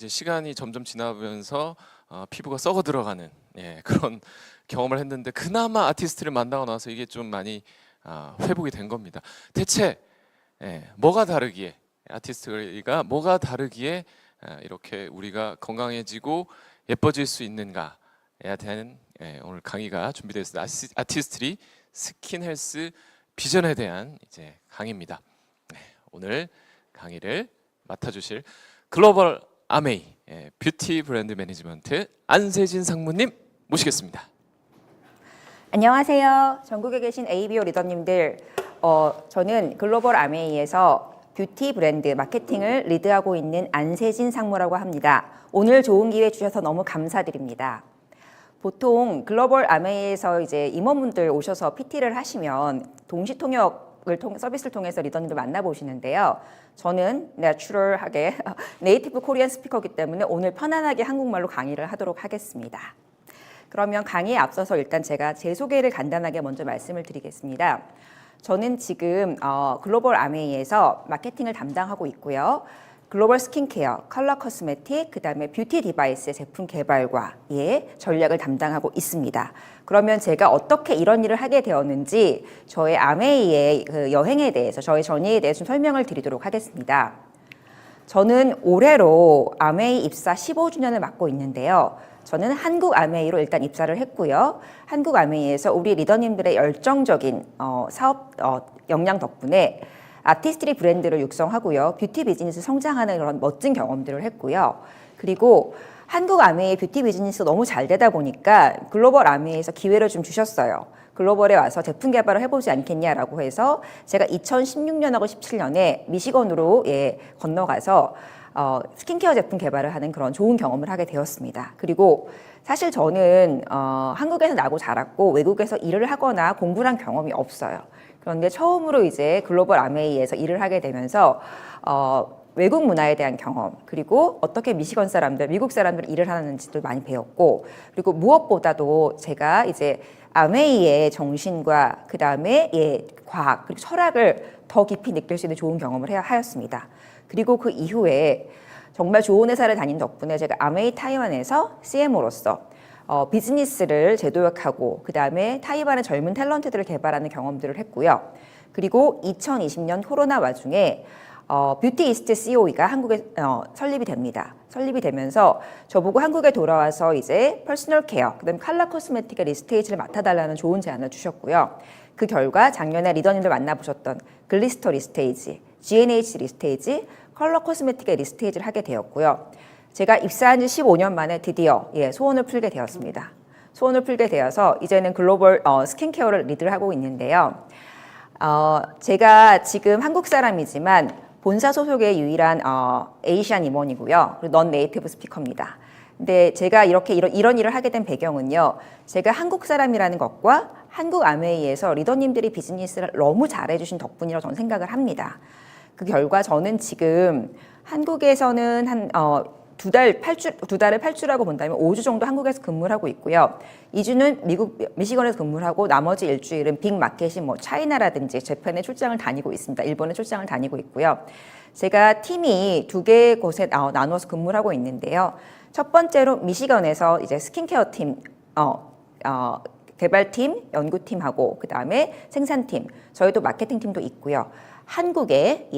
이제 시간이 점점 지나면서 피부가 썩어 들어가는 그런 경험을 했는데 그나마 아티스트를 만나고 나서 이게 좀 많이 회복이 된 겁니다. 대체 뭐가 다르기에 아티스트가 뭐가 다르기에 이렇게 우리가 건강해지고 예뻐질 수 있는가에 대한 오늘 강의가 준비되어 있습니다. 아티스트리 스킨 헬스 비전에 대한 이제 강의입니다. 오늘 강의를 맡아주실 글로벌 아메이 뷰티 브랜드 매니지먼트 안세진 상무님 모시겠습니다. 안녕하세요. 전국에 계신 ABO 리더님들, 저는 글로벌 아메이에서 뷰티 브랜드 마케팅을 리드하고 있는 안세진 상무라고 합니다. 오늘 좋은 기회 주셔서 너무 감사드립니다. 보통 글로벌 아메이에서 이제 임원분들 오셔서 PT를 하시면 동시 통역을 서비스를 통해서 리더님들 만나보시는데요. 저는 내추럴하게 네이티브 코리안 스피커이기 때문에 오늘 편안하게 한국말로 강의를 하도록 하겠습니다. 그러면 강의에 앞서서 일단 제가 제 소개를 간단하게 먼저 말씀을 드리겠습니다. 저는 지금 글로벌 아메이에서 마케팅을 담당하고 있고요. 글로벌 스킨케어, 컬러 코스메틱, 그다음에 뷰티 디바이스의 제품 개발과 전략을 담당하고 있습니다. 그러면 제가 어떻게 이런 일을 하게 되었는지 저의 아메이의 그 여행에 대해서, 저의 전이에 대해서 좀 설명을 드리도록 하겠습니다. 저는 올해로 아메이 입사 15주년을 맞고 있는데요. 저는 한국 아메이로 일단 입사를 했고요. 한국 아메이에서 우리 리더님들의 열정적인 사업 역량 덕분에 아티스트리 브랜드를 육성하고요. 뷰티 비즈니스 성장하는 그런 멋진 경험들을 했고요. 그리고 한국 아메이 뷰티 비즈니스가 너무 잘 되다 보니까 글로벌 아메이에서 기회를 좀 주셨어요. 글로벌에 와서 제품 개발을 해보지 않겠냐라고 해서 제가 2016년하고 17년에 미시건으로 건너가서 스킨케어 제품 개발을 하는 그런 좋은 경험을 하게 되었습니다. 그리고 사실 저는 한국에서 나고 자랐고 외국에서 일을 하거나 공부를 한 경험이 없어요. 그런데 처음으로 이제 글로벌 아메이에서 일을 하게 되면서 외국 문화에 대한 경험, 그리고 어떻게 미시건 사람들, 미국 사람들이 일을 하는지도 많이 배웠고, 그리고 무엇보다도 제가 이제 아메이의 정신과 그 다음에 과학, 그리고 철학을 더 깊이 느낄 수 있는 좋은 경험을 하였습니다. 그리고 그 이후에 정말 좋은 회사를 다닌 덕분에 제가 아메이 타이완에서 CMO로서 비즈니스를 재도약하고 그 다음에 타이완의 젊은 탤런트들을 개발하는 경험들을 했고요. 그리고 2020년 코로나 와중에 뷰티 이스트 COE가 한국에 설립이 됩니다. 설립이 되면서 저보고 한국에 돌아와서 이제 퍼스널 케어, 그다음에 컬러 코스메틱의 리스테이지를 맡아달라는 좋은 제안을 주셨고요. 그 결과 작년에 리더님들 만나보셨던 글리스터 리스테이지, G&H 리스테이지, 컬러 코스메틱의 리스테이지를 하게 되었고요. 제가 입사한 지 15년 만에 드디어 소원을 풀게 되었습니다. 소원을 풀게 되어서 이제는 글로벌 스킨케어를 리드를 하고 있는데요. 제가 지금 한국 사람이지만 본사 소속의 유일한 에이시안 임원이고요. 그리고 넌 네이티브 스피커입니다. 근데 제가 이런 일을 하게 된 배경은요. 제가 한국 사람이라는 것과 한국 아메이에서 리더님들이 비즈니스를 너무 잘해주신 덕분이라고 저는 생각을 합니다. 그 결과 저는 지금 한국에서는 한 두 달을 8주라고 본다면 5주 정도 한국에서 근무를 하고 있고요. 2주는 미시건에서 근무를 하고 나머지 일주일은 빅마켓인 차이나라든지 재팬에 출장을 다니고 있습니다. 일본에 출장을 다니고 있고요. 제가 팀이 2개의 곳에 나누어서 근무를 하고 있는데요. 첫 번째로 미시건에서 이제 스킨케어 팀, 개발팀, 연구팀하고 그 다음에 생산팀, 저희도 마케팅팀도 있고요. 한국에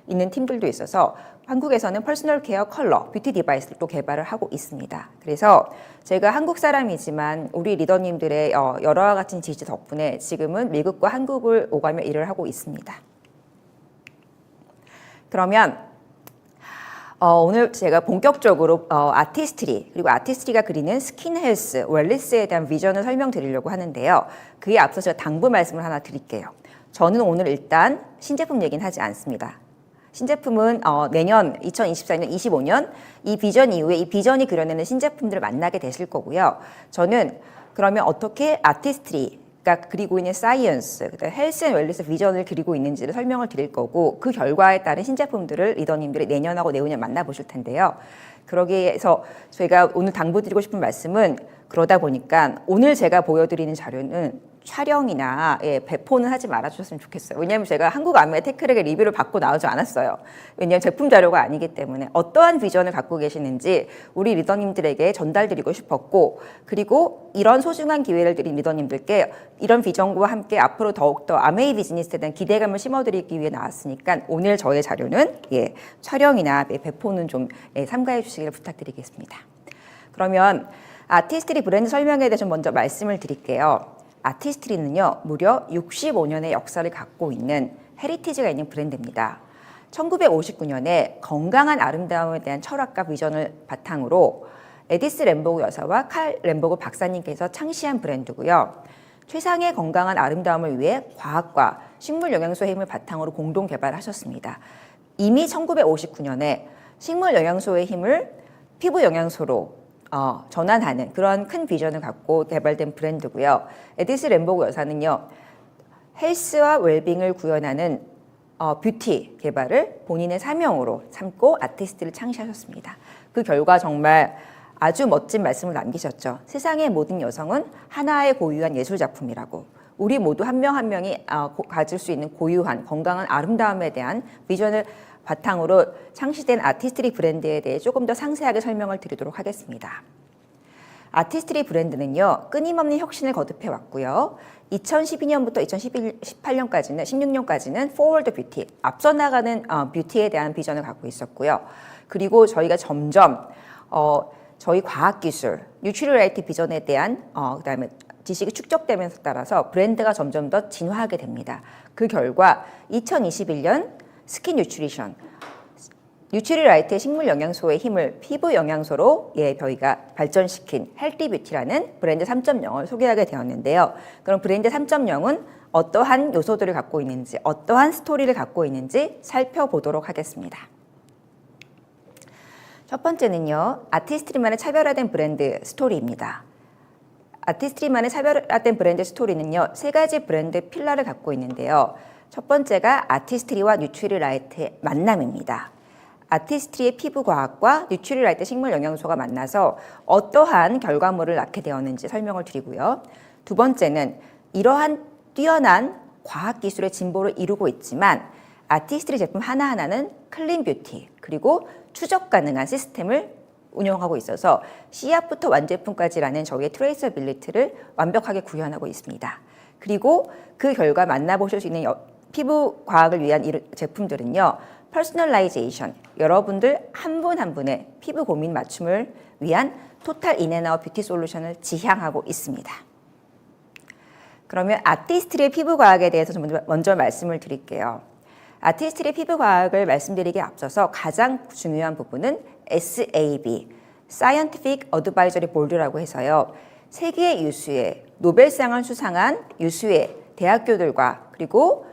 있는 팀들도 있어서 한국에서는 퍼스널 케어, 컬러, 뷰티 디바이스를 또 개발을 하고 있습니다. 그래서 제가 한국 사람이지만 우리 리더님들의 여러 가지 지지 덕분에 지금은 미국과 한국을 오가며 일을 하고 있습니다. 그러면 오늘 제가 본격적으로 아티스트리, 그리고 아티스트리가 그리는 스킨 헬스, 웰리스에 대한 비전을 설명드리려고 하는데요. 그에 앞서 제가 당부 말씀을 하나 드릴게요. 저는 오늘 일단 신제품 얘기는 하지 않습니다. 신제품은 내년 2024년, 25년 이 비전 이후에 이 비전이 그려내는 신제품들을 만나게 되실 거고요. 저는 그러면 어떻게 아티스트리가 그리고 있는 사이언스, 헬스 앤 웰리스 비전을 그리고 있는지를 설명을 드릴 거고 그 결과에 따른 신제품들을 리더님들이 내년하고 내후년 만나보실 텐데요. 그러기 위해서 저희가 오늘 당부드리고 싶은 말씀은 그러다 보니까 오늘 제가 보여드리는 자료는 촬영이나 배포는 하지 말아주셨으면 좋겠어요. 왜냐하면 제가 한국아메 테크렉의 리뷰를 받고 나오지 않았어요. 왜냐하면 제품 자료가 아니기 때문에 어떠한 비전을 갖고 계시는지 우리 리더님들에게 전달드리고 싶었고, 그리고 이런 소중한 기회를 드린 리더님들께 이런 비전과 함께 앞으로 더욱더 아메이 비즈니스에 대한 기대감을 심어드리기 위해 나왔으니까 오늘 저의 자료는 촬영이나 배포는 좀 삼가해 주시기를 부탁드리겠습니다. 그러면 아티스트리 브랜드 설명에 대해서 먼저 말씀을 드릴게요. 아티스트리는요, 무려 65년의 역사를 갖고 있는 헤리티지가 있는 브랜드입니다. 1959년에 건강한 아름다움에 대한 철학과 비전을 바탕으로 에디스 램보그 여사와 칼 램보그 박사님께서 창시한 브랜드고요. 최상의 건강한 아름다움을 위해 과학과 식물 영양소의 힘을 바탕으로 공동 개발하셨습니다. 이미 1959년에 식물 영양소의 힘을 피부 영양소로 전환하는 그런 큰 비전을 갖고 개발된 브랜드고요. 에디스 램보그 여사는요, 헬스와 웰빙을 구현하는 뷰티 개발을 본인의 사명으로 삼고 아티스트를 창시하셨습니다. 그 결과 정말 아주 멋진 말씀을 남기셨죠. 세상의 모든 여성은 하나의 고유한 예술작품이라고. 우리 모두 한 명 한 명이 가질 수 있는 고유한 건강한 아름다움에 대한 비전을 바탕으로 창시된 아티스트리 브랜드에 대해 조금 더 상세하게 설명을 드리도록 하겠습니다. 아티스트리 브랜드는요, 끊임없는 혁신을 거듭해 왔고요. 2012년부터 2018년까지는 16년까지는 Forward Beauty, 앞서 나가는 뷰티에 대한 비전을 갖고 있었고요. 그리고 저희가 점점 저희 과학기술, 뉴트리라이트 비전에 대한 그다음에 지식이 축적되면서 따라서 브랜드가 점점 더 진화하게 됩니다. 그 결과 2021년 스킨 뉴트리션, 뉴트리라이트의 식물 영양소의 힘을 피부 영양소로 저희가 발전시킨 헬티 뷰티라는 브랜드 3.0을 소개하게 되었는데요. 그럼 브랜드 3.0은 어떠한 요소들을 갖고 있는지, 어떠한 스토리를 갖고 있는지 살펴보도록 하겠습니다. 첫 번째는요, 아티스트리만의 차별화된 브랜드 스토리입니다. 아티스트리만의 차별화된 브랜드 스토리는요, 세 가지 브랜드 필러를 갖고 있는데요. 첫 번째가 아티스트리와 뉴트리라이트의 만남입니다. 아티스트리의 피부과학과 뉴트리라이트 식물 영양소가 만나서 어떠한 결과물을 낳게 되었는지 설명을 드리고요. 두 번째는 이러한 뛰어난 과학기술의 진보를 이루고 있지만 아티스트리 제품 하나하나는 클린 뷰티 그리고 추적 가능한 시스템을 운영하고 있어서 씨앗부터 완제품까지라는 저희의 트레이서빌리티를 완벽하게 구현하고 있습니다. 그리고 그 결과 만나보실 수 있는 피부 과학을 위한 제품들은요, 퍼스널라이제이션, 여러분들 한 분 한 분의 피부 고민 맞춤을 위한 토탈 인앤아웃 뷰티 솔루션을 지향하고 있습니다. 그러면 아티스트리의 피부 과학에 대해서 먼저 말씀을 드릴게요. 아티스트리의 피부 과학을 말씀드리기에 앞서서 가장 중요한 부분은 SAB, Scientific Advisory Board라고 해서요, 세계 유수의 노벨상을 수상한 유수의 대학교들과 그리고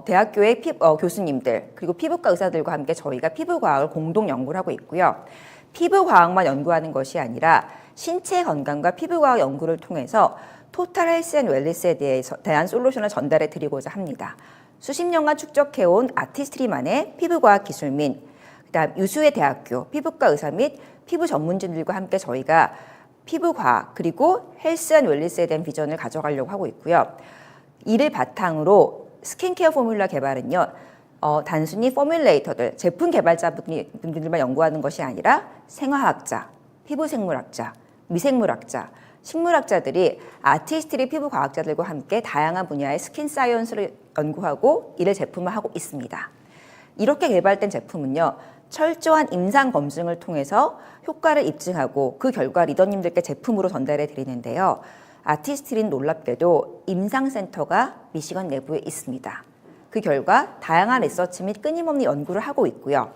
대학교의 교수님들 그리고 피부과 의사들과 함께 저희가 피부과학을 공동 연구를 하고 있고요. 피부과학만 연구하는 것이 아니라 신체 건강과 피부과학 연구를 통해서 토탈 헬스 앤 웰리스에 대한 솔루션을 전달해 드리고자 합니다. 수십 년간 축적해온 아티스트리만의 피부과학 기술 및 그다음 유수의 대학교, 피부과 의사 및 피부 전문진들과 함께 저희가 피부과학 그리고 헬스 앤 웰리스에 대한 비전을 가져가려고 하고 있고요. 이를 바탕으로 스킨케어 포뮬라 개발은요, 단순히 포뮬레이터들, 제품 개발자분들만 연구하는 것이 아니라 생화학자, 피부생물학자, 미생물학자, 식물학자들이 아티스트리 피부과학자들과 함께 다양한 분야의 스킨 사이언스를 연구하고 이를 제품화하고 있습니다. 이렇게 개발된 제품은요, 철저한 임상 검증을 통해서 효과를 입증하고 그 결과 리더님들께 제품으로 전달해 드리는데요. 아티스트리는 놀랍게도 임상센터가 미시건 내부에 있습니다. 그 결과 다양한 리서치 및 끊임없는 연구를 하고 있고요.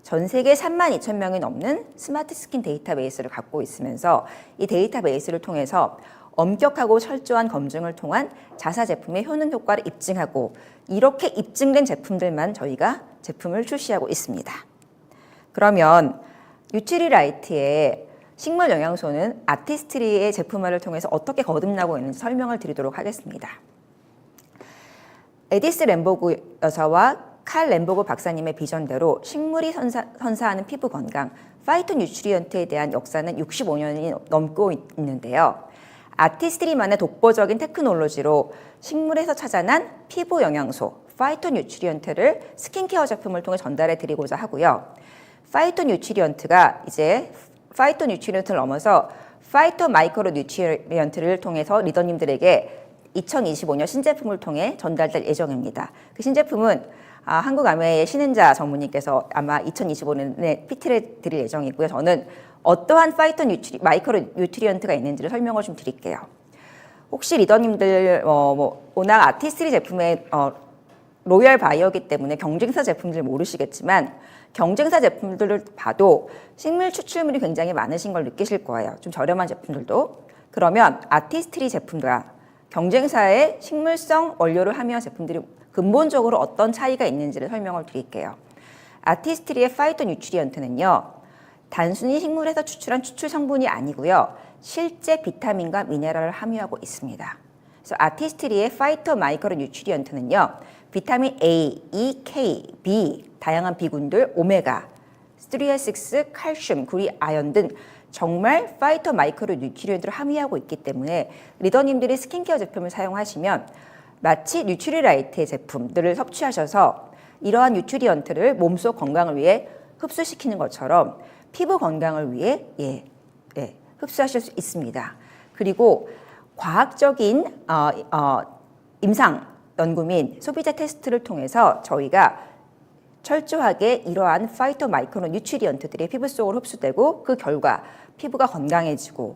전 세계 32,000명이 넘는 스마트 스킨 데이터베이스를 갖고 있으면서 이 데이터베이스를 통해서 엄격하고 철저한 검증을 통한 자사 제품의 효능 효과를 입증하고 이렇게 입증된 제품들만 저희가 제품을 출시하고 있습니다. 그러면 뉴트리라이트의 식물 영양소는 아티스트리의 제품화를 통해서 어떻게 거듭나고 있는지 설명을 드리도록 하겠습니다. 에디스 램보그 여사와 칼 램보그 박사님의 비전대로 식물이 선사하는 피부 건강, 파이토뉴트리언트에 대한 역사는 65년이 넘고 있는데요. 아티스트리만의 독보적인 테크놀로지로 식물에서 찾아난 피부 영양소, 파이토뉴트리언트를 스킨케어 제품을 통해 전달해 드리고자 하고요. 파이토뉴트리언트가 이제 파이토뉴트리언트를 넘어서 파이토 마이크로 뉴트리언트를 통해서 리더님들에게 2025년 신제품을 통해 전달될 예정입니다. 그 신제품은 한국아메의 신은자 전무님께서 아마 2025년에 PT를 드릴 예정이고요. 저는 어떠한 마이크로 뉴트리언트가 있는지를 설명을 좀 드릴게요. 혹시 리더님들 워낙 아티스트리 제품의 로열 바이어이기 때문에 경쟁사 제품들 모르시겠지만 경쟁사 제품들을 봐도 식물 추출물이 굉장히 많으신 걸 느끼실 거예요. 좀 저렴한 제품들도. 그러면 아티스트리 제품과 경쟁사의 식물성 원료를 함유한 제품들이 근본적으로 어떤 차이가 있는지를 설명을 드릴게요. 아티스트리의 파이토뉴트리언트는요. 단순히 식물에서 추출한 추출 성분이 아니고요. 실제 비타민과 미네랄을 함유하고 있습니다. 그래서 아티스트리의 파이토 마이크로 뉴트리언트는요. 비타민 A, E, K, B, 다양한 B군들, 오메가, 3, 6, 칼슘, 구리, 아연 등 정말 파이토 마이크로 뉴트리언트를 함유하고 있기 때문에 리더님들이 스킨케어 제품을 사용하시면 마치 뉴트리라이트의 제품들을 섭취하셔서 이러한 뉴트리언트를 몸속 건강을 위해 흡수시키는 것처럼 피부 건강을 위해 흡수하실 수 있습니다. 그리고 과학적인 임상 연구 및 소비자 테스트를 통해서 저희가 철저하게 이러한 파이토 마이크로 뉴트리언트들이 피부 속으로 흡수되고 그 결과 피부가 건강해지고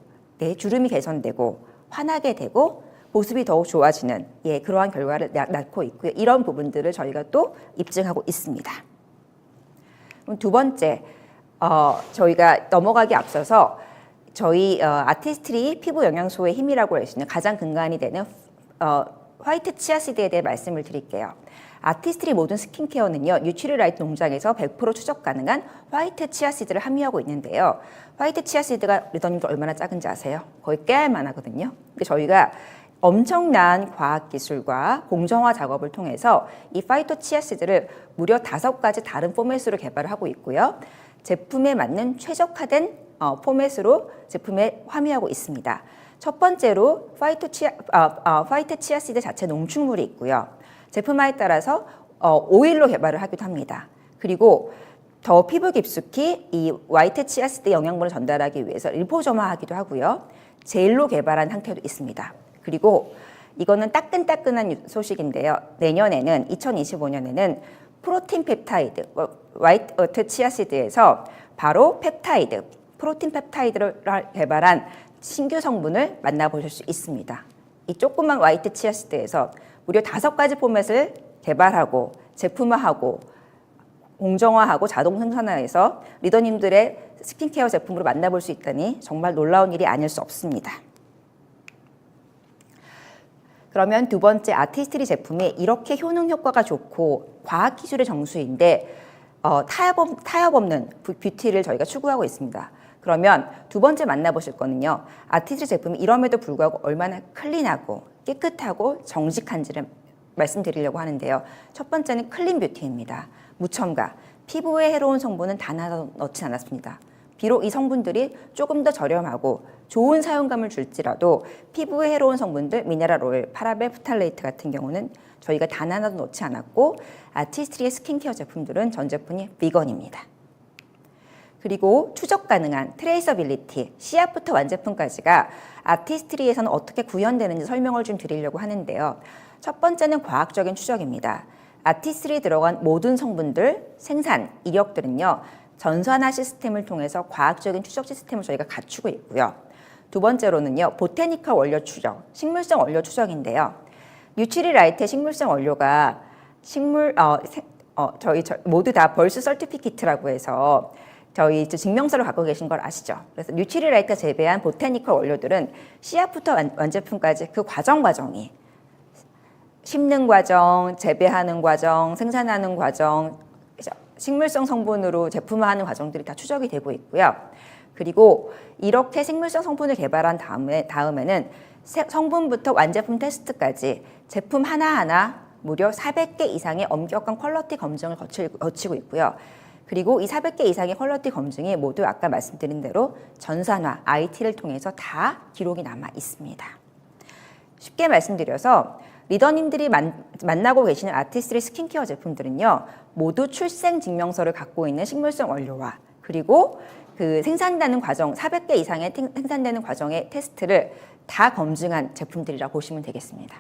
주름이 개선되고 환하게 되고 보습이 더욱 좋아지는 그러한 결과를 낳고 있고요. 이런 부분들을 저희가 또 입증하고 있습니다. 그럼 두 번째, 저희가 넘어가기 앞서서 저희 아티스트리 피부 영양소의 힘이라고 할 수 있는 가장 근간이 되는 화이트 치아시드에 대해 말씀을 드릴게요. 아티스트리 모든 스킨케어는요. 뉴트리라이트 농장에서 100% 추적 가능한 화이트 치아시드를 함유하고 있는데요. 화이트 치아시드가 리더님들 얼마나 작은지 아세요? 거의 깨알만 하거든요. 근데 저희가 엄청난 과학기술과 공정화 작업을 통해서 이 파이토 치아시드를 무려 5가지 다른 포맷으로 개발을 하고 있고요. 제품에 맞는 최적화된 포맷으로 제품에 함유하고 있습니다. 첫 번째로 화이트 치아시드 자체 농축물이 있고요. 제품화에 따라서 오일로 개발을 하기도 합니다. 그리고 더 피부 깊숙이 이 화이트 치아시드 영양분을 전달하기 위해서 일포점화하기도 하고요. 젤로 개발한 형태도 있습니다. 그리고 이거는 따끈따끈한 소식인데요. 내년에는 2025년에는 프로틴 펩타이드, 화이트 치아시드에서 바로 펩타이드, 프로틴 펩타이드를 개발한 신규 성분을 만나보실 수 있습니다. 이 조그만 화이트 치아시드에서 무려 5가지 포맷을 개발하고 제품화하고 공정화하고 자동 생산화해서 리더님들의 스킨케어 제품으로 만나볼 수 있다니 정말 놀라운 일이 아닐 수 없습니다. 그러면 두 번째 아티스트리 제품이 이렇게 효능 효과가 좋고 과학기술의 정수인데 타협 없는 뷰티를 저희가 추구하고 있습니다. 그러면 두 번째 만나보실 거는요. 아티스트리 제품이 이럼에도 불구하고 얼마나 클린하고 깨끗하고 정직한지를 말씀드리려고 하는데요. 첫 번째는 클린 뷰티입니다. 무첨가, 피부에 해로운 성분은 단 하나 넣지 않았습니다. 비록 이 성분들이 조금 더 저렴하고 좋은 사용감을 줄지라도 피부에 해로운 성분들, 미네랄 오일, 파라벤, 프탈레이트 같은 경우는 저희가 단 하나도 넣지 않았고 아티스트리의 스킨케어 제품들은 전 제품이 비건입니다. 그리고 추적 가능한 트레이서빌리티, 씨앗부터 완제품까지가 아티스트리에서는 어떻게 구현되는지 설명을 좀 드리려고 하는데요. 첫 번째는 과학적인 추적입니다. 아티스트리에 들어간 모든 성분들, 생산, 이력들은요. 전산화 시스템을 통해서 과학적인 추적 시스템을 저희가 갖추고 있고요. 두 번째로는요. 보테니컬 원료 추적, 식물성 원료 추적인데요. 뉴트리라이트의 식물성 원료가 저희 모두 다 벌스 서티피키트라고 해서 저희 증명서를 갖고 계신 걸 아시죠? 그래서 뉴트리라이트가 재배한 보테니컬 원료들은 씨앗부터 완제품까지 그 과정이 심는 과정, 재배하는 과정, 생산하는 과정, 식물성 성분으로 제품화하는 과정들이 다 추적이 되고 있고요. 그리고 이렇게 식물성 성분을 개발한 다음에는 성분부터 완제품 테스트까지 제품 하나하나 무려 400개 이상의 엄격한 퀄리티 검증을 거치고 있고요. 그리고 이 400개 이상의 퀄리티 검증이 모두 아까 말씀드린 대로 전산화, IT를 통해서 다 기록이 남아 있습니다. 쉽게 말씀드려서 리더님들이 만나고 계시는 아티스트리 스킨케어 제품들은요, 모두 출생 증명서를 갖고 있는 식물성 원료와 그리고 그 생산되는 과정, 400개 이상의 생산되는 과정의 테스트를 다 검증한 제품들이라 보시면 되겠습니다.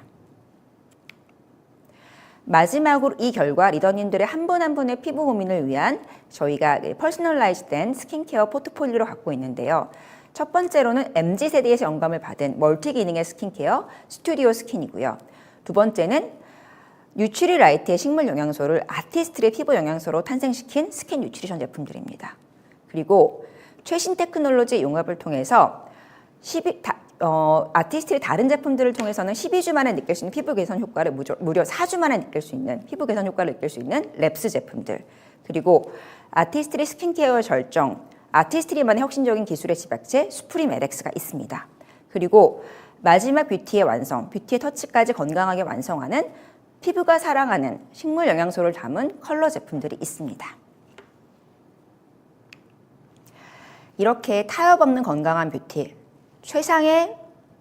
마지막으로 이 결과 리더님들의 한 분 한 분의 피부 고민을 위한 저희가 퍼스널라이즈된 스킨케어 포트폴리오를 갖고 있는데요. 첫 번째로는 MZ세대에서 영감을 받은 멀티 기능의 스킨케어 스튜디오 스킨이고요. 두 번째는 뉴트리 라이트의 식물 영양소를 아티스트의 피부 영양소로 탄생시킨 스킨 뉴트리션 제품들입니다. 그리고 최신 테크놀로지 융합을 통해서 아티스트의 다른 제품들을 통해서는 12주 만에 느낄 수 있는 피부 개선 효과를 무려 4주 만에 느낄 수 있는 피부 개선 효과를 느낄 수 있는 랩스 제품들, 그리고 아티스트리 스킨케어 절정, 아티스트리만의 혁신적인 기술의 집약체 수프림 LX가 있습니다. 그리고 마지막 뷰티의 완성, 뷰티의 터치까지 건강하게 완성하는 피부가 사랑하는 식물 영양소를 담은 컬러 제품들이 있습니다. 이렇게 타협 없는 건강한 뷰티, 최상의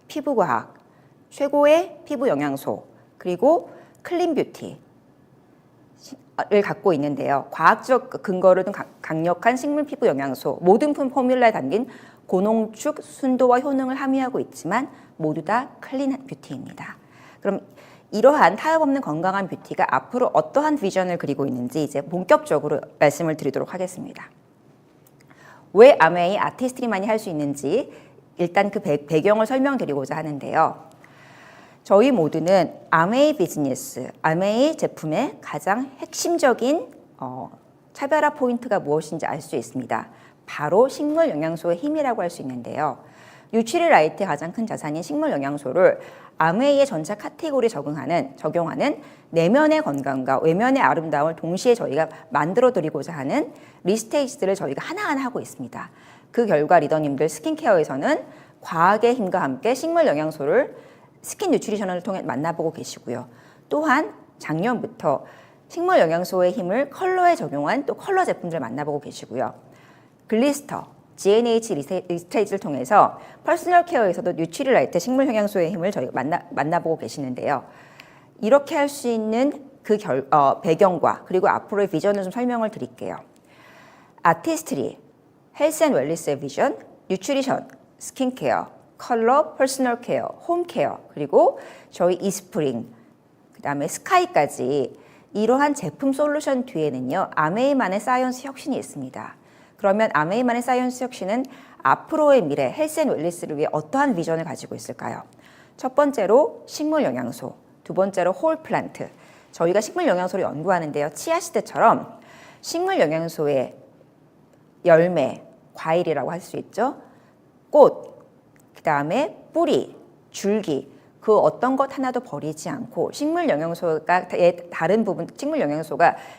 피부과학, 최고의 피부 영양소, 그리고 클린 뷰티를 갖고 있는데요. 과학적 근거를 둔 강력한 식물 피부 영양소, 모든 포뮬라에 담긴 고농축, 순도와 효능을 함유하고 있지만 모두 다 클린한 뷰티입니다. 그럼 이러한 타협 없는 건강한 뷰티가 앞으로 어떠한 비전을 그리고 있는지 이제 본격적으로 말씀을 드리도록 하겠습니다. 왜 아메이 아티스트리만이 할 수 있는지 일단 그 배경을 설명드리고자 하는데요. 저희 모두는 아메이 비즈니스, 아메이 제품의 가장 핵심적인 차별화 포인트가 무엇인지 알 수 있습니다. 바로 식물 영양소의 힘이라고 할 수 있는데요. 뉴트리 라이트의 가장 큰 자산인 식물 영양소를 아메이의 전체 카테고리에 적용하는 내면의 건강과 외면의 아름다움을 동시에 저희가 만들어 드리고자 하는 리스테이지들을 저희가 하나하나 하고 있습니다. 그 결과 리더님들 스킨케어에서는 과학의 힘과 함께 식물 영양소를 스킨 뉴트리션을 통해 만나보고 계시고요. 또한 작년부터 식물 영양소의 힘을 컬러에 적용한 또 컬러 제품들을 만나보고 계시고요. 글리스터, GNH 리스테이지를 통해서 퍼스널 케어에서도 뉴트리 라이트 식물 영양소의 힘을 저희가 만나보고 계시는데요. 이렇게 할 수 있는 그 배경과 그리고 앞으로의 비전을 좀 설명을 드릴게요. 아티스트리, 헬스 앤 웰리스의 비전, 뉴트리션, 스킨케어, 컬러, 퍼스널 케어, 홈케어, 그리고 저희 이스프링, 그 다음에 스카이까지 이러한 제품 솔루션 뒤에는요, 아메이만의 사이언스 혁신이 있습니다. 그러면 아메이만의 사이언스 혁신은 앞으로의 미래, 헬스 앤 웰리스를 위해 어떠한 비전을 가지고 있을까요? 첫 번째로 식물 영양소, 두 번째로 홀 플란트. 저희가 식물 영양소를 연구하는데요. 치아시드처럼 식물 영양소의 열매, 과일이라고 할 수 있죠. 꽃, 그 다음에 뿌리, 줄기, 그 어떤 것 하나도 버리지 않고 식물 영양소가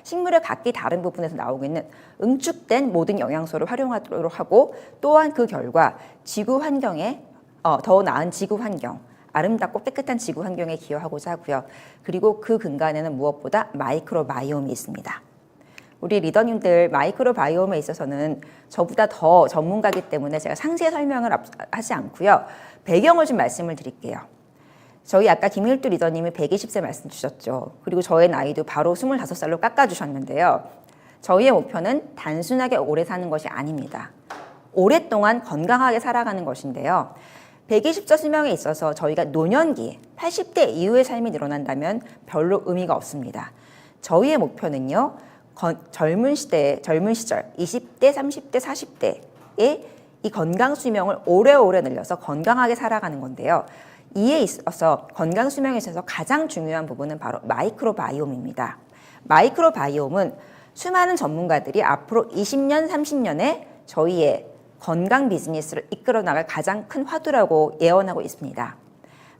식물의 각기 다른 부분에서 나오고 있는 응축된 모든 영양소를 활용하도록 하고, 또한 그 결과 지구 환경에 더 나은 지구 환경, 아름답고 깨끗한 지구 환경에 기여하고자 하고요. 그리고 그 근간에는 무엇보다 마이크로바이옴이 있습니다. 우리 리더님들 마이크로바이옴에 있어서는 저보다 더 전문가이기 때문에 제가 상세히 설명을 하지 않고요. 배경을 좀 말씀을 드릴게요. 저희 아까 김일두 리더님이 120세 말씀 주셨죠. 그리고 저의 나이도 바로 25살로 깎아주셨는데요. 저희의 목표는 단순하게 오래 사는 것이 아닙니다. 오랫동안 건강하게 살아가는 것인데요. 120세 수명에 있어서 저희가 노년기, 80대 이후의 삶이 늘어난다면 별로 의미가 없습니다. 저희의 목표는요. 젊은 시절, 20대, 30대, 40대의 이 건강 수명을 오래오래 늘려서 건강하게 살아가는 건데요. 이에 있어서 건강 수명에 있어서 가장 중요한 부분은 바로 마이크로바이옴입니다. 마이크로바이옴은 수많은 전문가들이 앞으로 20년, 30년에 저희의 건강 비즈니스를 이끌어 나갈 가장 큰 화두라고 예언하고 있습니다.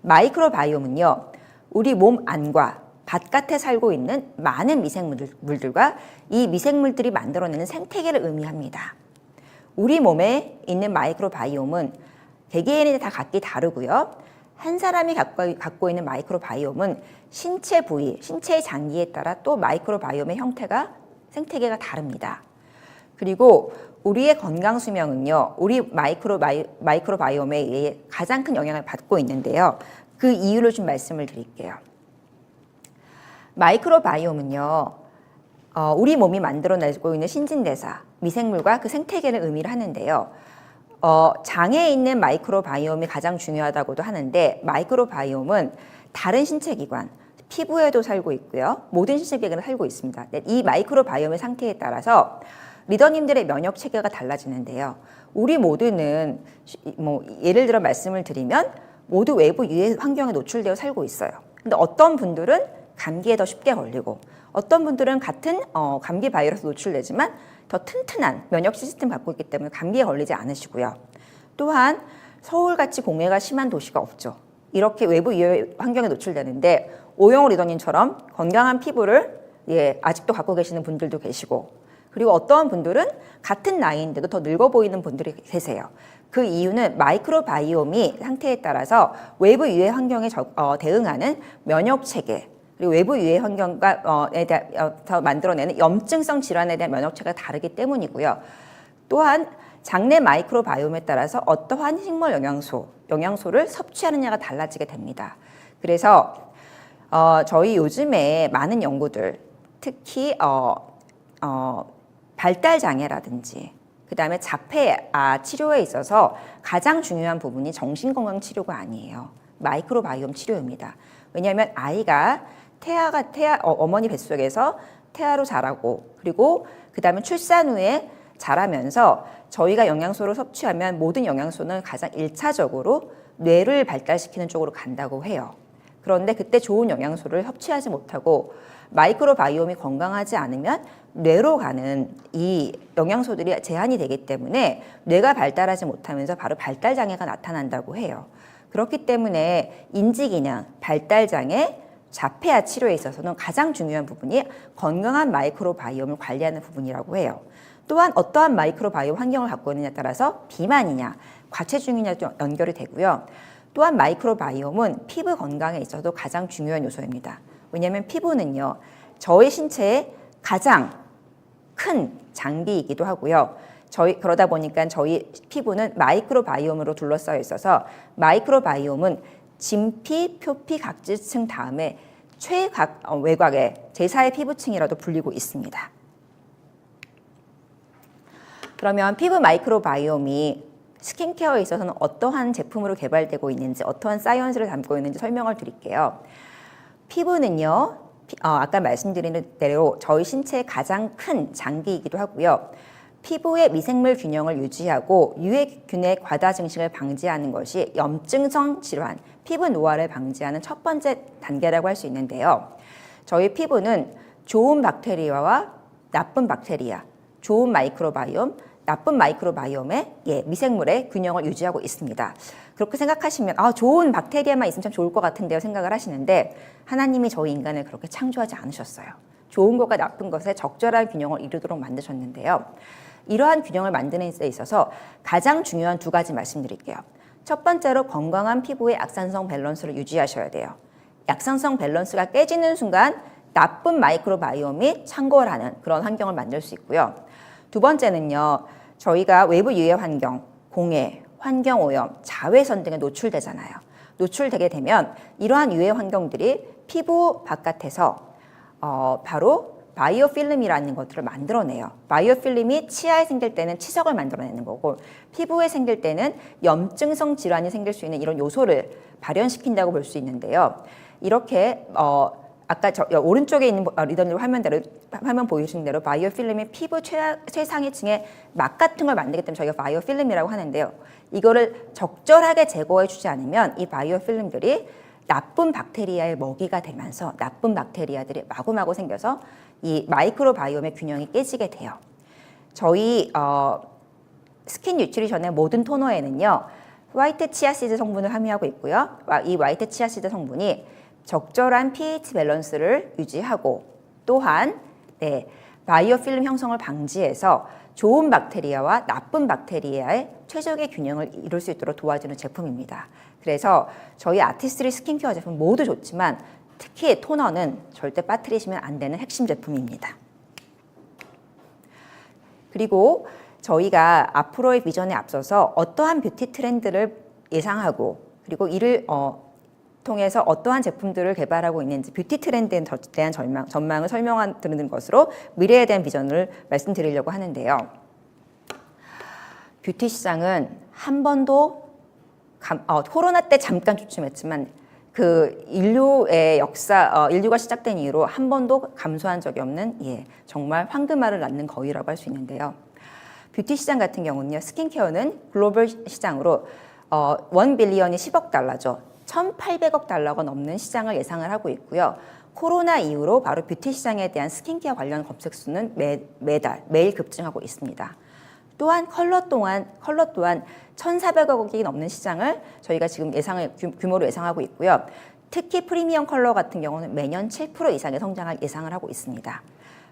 마이크로바이옴은요, 우리 몸 안과 바깥에 살고 있는 많은 미생물들과 이 미생물들이 만들어내는 생태계를 의미합니다. 우리 몸에 있는 마이크로바이옴은 개개인이 다 각기 다르고요. 한 사람이 갖고 있는 마이크로바이옴은 신체 부위, 신체의 장기에 따라 또 마이크로바이옴의 형태가, 생태계가 다릅니다. 그리고 우리의 건강 수명은요, 우리 마이크로바이옴에 의해 가장 큰 영향을 받고 있는데요. 그 이유를 좀 말씀을 드릴게요. 마이크로바이옴은요, 우리 몸이 만들어내고 있는 신진대사, 미생물과 그 생태계를 의미를 하는데요. 장에 있는 마이크로바이옴이 가장 중요하다고도 하는데, 마이크로바이옴은 다른 신체기관, 피부에도 살고 있고요. 모든 신체계관에 살고 있습니다. 이 마이크로바이옴의 상태에 따라서 리더님들의 면역 체계가 달라지는데요. 우리 모두는 예를 들어 말씀을 드리면 모두 외부 유해 환경에 노출되어 살고 있어요. 근데 어떤 분들은 감기에 더 쉽게 걸리고 어떤 분들은 같은 감기 바이러스 노출되지만 더 튼튼한 면역 시스템을 갖고 있기 때문에 감기에 걸리지 않으시고요. 또한 서울같이 공해가 심한 도시가 없죠. 이렇게 외부 유해 환경에 노출되는데 오영호 리더님처럼 건강한 피부를 아직도 갖고 계시는 분들도 계시고, 그리고 어떠한 분들은 같은 나이인데도 더 늙어 보이는 분들이 계세요. 그 이유는 마이크로바이옴이 상태에 따라서 외부 유해 환경에 대응하는 면역 체계, 그리고 외부 유해 환경과 만들어내는 염증성 질환에 대한 면역 체계가 다르기 때문이고요. 또한 장내 마이크로바이옴에 따라서 어떠한 식물 영양소를 섭취하느냐가 달라지게 됩니다. 그래서 저희 요즘에 많은 연구들, 특히 발달 장애라든지 그다음에 자폐 치료에 있어서 가장 중요한 부분이 정신건강 치료가 아니에요. 마이크로바이옴 치료입니다. 왜냐하면 아이가 어머니 뱃속에서 태아로 자라고, 그리고 그다음에 출산 후에 자라면서 저희가 영양소를 섭취하면 모든 영양소는 가장 1차적으로 뇌를 발달시키는 쪽으로 간다고 해요. 그런데 그때 좋은 영양소를 섭취하지 못하고 마이크로바이옴이 건강하지 않으면 뇌로 가는 이 영양소들이 제한이 되기 때문에 뇌가 발달하지 못하면서 바로 발달장애가 나타난다고 해요. 그렇기 때문에 인지기능, 발달장애, 자폐아 치료에 있어서는 가장 중요한 부분이 건강한 마이크로바이옴을 관리하는 부분이라고 해요. 또한 어떠한 마이크로바이옴 환경을 갖고 있느냐에 따라서 비만이냐, 과체중이냐도 연결이 되고요. 또한 마이크로바이옴은 피부 건강에 있어서 가장 중요한 요소입니다. 왜냐하면 피부는요, 저희 신체의 가장 큰 장비이기도 하고요. 그러다 보니까 저희 피부는 마이크로바이옴으로 둘러싸여 있어서 마이크로바이옴은 진피, 표피, 각질층 다음에 외곽의 제4의 피부층이라도 불리고 있습니다. 그러면 피부 마이크로바이옴이 스킨케어에 있어서는 어떠한 제품으로 개발되고 있는지, 어떠한 사이언스를 담고 있는지 설명을 드릴게요. 피부는요, 아까 말씀드린 대로 저희 신체의 가장 큰 장기이기도 하고요. 피부의 미생물 균형을 유지하고 유해균의 과다 증식을 방지하는 것이 염증성 질환, 피부 노화를 방지하는 첫 번째 단계라고 할 수 있는데요. 저희 피부는 좋은 박테리아와 나쁜 박테리아, 좋은 마이크로바이옴, 나쁜 마이크로바이옴의 미생물의 균형을 유지하고 있습니다. 그렇게 생각하시면 좋은 박테리아만 있으면 참 좋을 것 같은데요 생각을 하시는데, 하나님이 저희 인간을 그렇게 창조하지 않으셨어요. 좋은 것과 나쁜 것의 적절한 균형을 이루도록 만드셨는데요. 이러한 균형을 만드는 데 있어서 가장 중요한 두 가지 말씀드릴게요. 첫 번째로 건강한 피부의 약산성 밸런스를 유지하셔야 돼요. 약산성 밸런스가 깨지는 순간 나쁜 마이크로바이옴이 창궐하는 그런 환경을 만들 수 있고요. 두 번째는요, 저희가 외부 유해 환경, 공해, 환경오염, 자외선 등에 노출되잖아요. 노출되게 되면 이러한 유해 환경들이 피부 바깥에서 바로 바이오필름이라는 것들을 만들어내요. 바이오필름이 치아에 생길 때는 치석을 만들어내는 거고, 피부에 생길 때는 염증성 질환이 생길 수 있는 이런 요소를 발현시킨다고 볼 수 있는데요. 이렇게 아까 오른쪽에 있는 리더님 화면 보이시는 대로 바이오필름이 피부 최상위 층에 막 같은 걸 만들기 때문에 저희가 바이오필름이라고 하는데요. 이거를 적절하게 제거해 주지 않으면 이 바이오필름들이 나쁜 박테리아의 먹이가 되면서 나쁜 박테리아들이 마구마구 생겨서 이 마이크로바이옴의 균형이 깨지게 돼요. 저희 스킨 뉴트리션의 모든 토너에는요, 화이트 치아시드 성분을 함유하고 있고요. 이 화이트 치아시드 성분이 적절한 pH 밸런스를 유지하고, 또한 바이오필름 형성을 방지해서 좋은 박테리아와 나쁜 박테리아의 최적의 균형을 이룰 수 있도록 도와주는 제품입니다. 그래서 저희 아티스트리 스킨케어 제품 모두 좋지만 특히 토너는 절대 빠뜨리시면 안 되는 핵심 제품입니다. 그리고 저희가 앞으로의 비전에 앞서서 어떠한 뷰티 트렌드를 예상하고 그리고 이를 통해서 어떠한 제품들을 개발하고 있는지 뷰티 트렌드에 대한 전망을 설명드리는 것으로 미래에 대한 비전을 말씀드리려고 하는데요. 뷰티 시장은 한 번도 코로나 때 잠깐 주춤했지만 그 인류의 인류가 시작된 이후로 한 번도 감소한 적이 없는 정말 황금알을 낳는 거위라고 할 수 있는데요. 뷰티 시장 같은 경우는요, 스킨케어는 글로벌 시장으로 1 빌리언이 10억 달러죠. 1,800억 달러가 넘는 시장을 예상을 하고 있고요. 코로나 이후로 바로 뷰티 시장에 대한 스킨케어 관련 검색 수는 매일 급증하고 있습니다. 또한 컬러 또한 1,400억이 넘는 시장을 저희가 지금 규모로 예상하고 있고요. 특히 프리미엄 컬러 같은 경우는 매년 7% 이상의 성장을 예상을 하고 있습니다.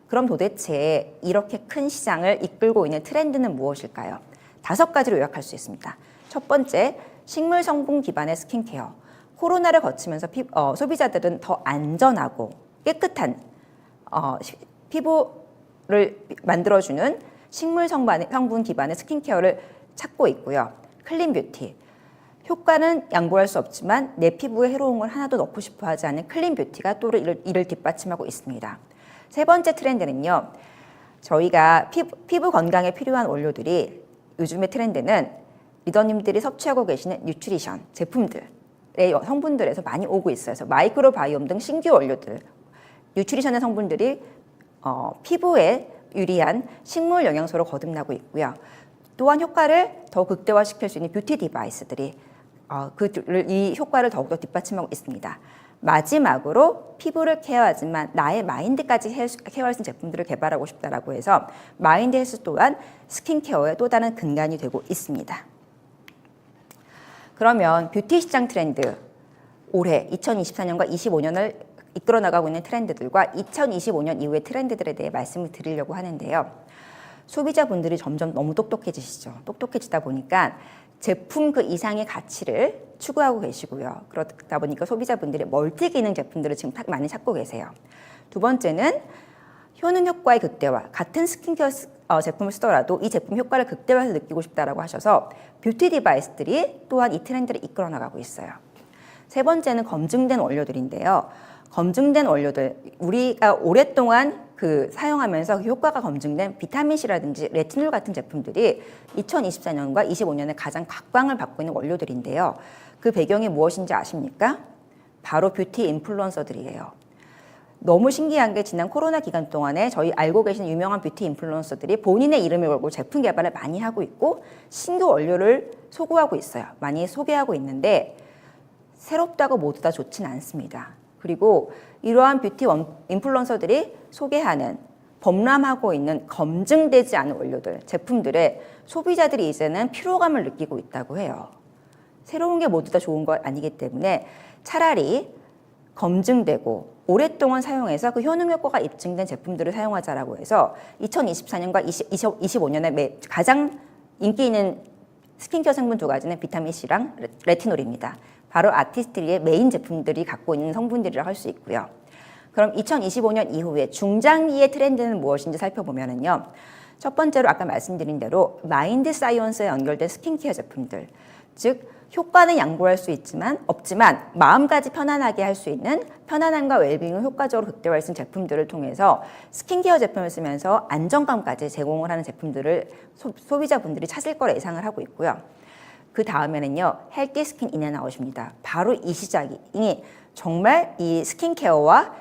그럼 도대체 이렇게 큰 시장을 이끌고 있는 트렌드는 무엇일까요? 5가지로 요약할 수 있습니다. 첫 번째, 식물 성분 기반의 스킨케어. 코로나를 거치면서 소비자들은 더 안전하고 깨끗한 피부를 만들어주는 식물 성분 기반의 스킨케어를 찾고 있고요. 클린 뷰티. 효과는 양보할 수 없지만 내 피부에 해로운 걸 하나도 넣고 싶어 하지 않는 클린 뷰티가 또 이를 뒷받침하고 있습니다. 세 번째 트렌드는요. 저희가 피부 건강에 필요한 원료들이 요즘의 트렌드는 리더님들이 섭취하고 계시는 뉴트리션 제품들의 성분들에서 많이 오고 있어요. 그래서 마이크로바이옴 등 신규 원료들, 뉴트리션의 성분들이 피부에 유리한 식물 영양소로 거듭나고 있고요. 또한 효과를 더 극대화시킬 수 있는 뷰티 디바이스들이 이 효과를 더욱더 뒷받침하고 있습니다. 마지막으로 피부를 케어하지만 나의 마인드까지 케어할 수 있는 제품들을 개발하고 싶다라고 해서 마인드 헬스 또한 스킨케어의 또 다른 근간이 되고 있습니다. 그러면 뷰티 시장 트렌드 올해 2024년과 25년을 이끌어 나가고 있는 트렌드들과 2025년 이후의 트렌드들에 대해 말씀을 드리려고 하는데요. 소비자분들이 점점 너무 똑똑해지시죠. 똑똑해지다 보니까 제품 그 이상의 가치를 추구하고 계시고요. 그러다 보니까 소비자분들이 멀티 기능 제품들을 지금 많이 찾고 계세요. 두 번째는 효능 효과의 극대화. 같은 스킨케어 제품을 쓰더라도 이 제품 효과를 극대화해서 느끼고 싶다라고 하셔서 뷰티 디바이스들이 또한 이 트렌드를 이끌어 나가고 있어요. 세 번째는 검증된 원료들인데요. 검증된 원료들, 우리가 오랫동안 사용하면서 효과가 검증된 비타민C라든지 레티놀 같은 제품들이 2024년과 25년에 가장 각광을 받고 있는 원료들인데요. 그 배경이 무엇인지 아십니까? 바로 뷰티 인플루언서들이에요. 너무 신기한 게 지난 코로나 기간 동안에 저희 알고 계시는 유명한 뷰티 인플루언서들이 본인의 이름을 걸고 제품 개발을 많이 하고 있고 신규 원료를 소구하고 있어요. 많이 소개하고 있는데 새롭다고 모두 다 좋진 않습니다. 그리고 이러한 뷰티 인플루언서들이 소개하는 범람하고 있는 검증되지 않은 원료들, 제품들에 소비자들이 이제는 피로감을 느끼고 있다고 해요. 새로운 게 모두 다 좋은 것 아니기 때문에 차라리 검증되고 오랫동안 사용해서 그 효능 효과가 입증된 제품들을 사용하자라고 해서 2024년과 2025년에 가장 인기 있는 스킨케어 성분 2가지는 비타민C랑 레티놀입니다. 바로 아티스트리의 메인 제품들이 갖고 있는 성분들이라고 할 수 있고요. 그럼 2025년 이후에 중장기의 트렌드는 무엇인지 살펴보면요. 첫 번째로 아까 말씀드린 대로 마인드 사이언스에 연결된 스킨케어 제품들, 즉 효과는 양보할 수 없지만 마음까지 편안하게 할 수 있는 편안함과 웰빙을 효과적으로 극대화할 수 있는 제품들을 통해서 스킨케어 제품을 쓰면서 안정감까지 제공을 하는 제품들을 소비자분들이 찾을 거라 예상을 하고 있고요. 그 다음에는요, 헬티 스킨 인앤아웃입니다. 바로 이 시장이 정말 이 스킨케어와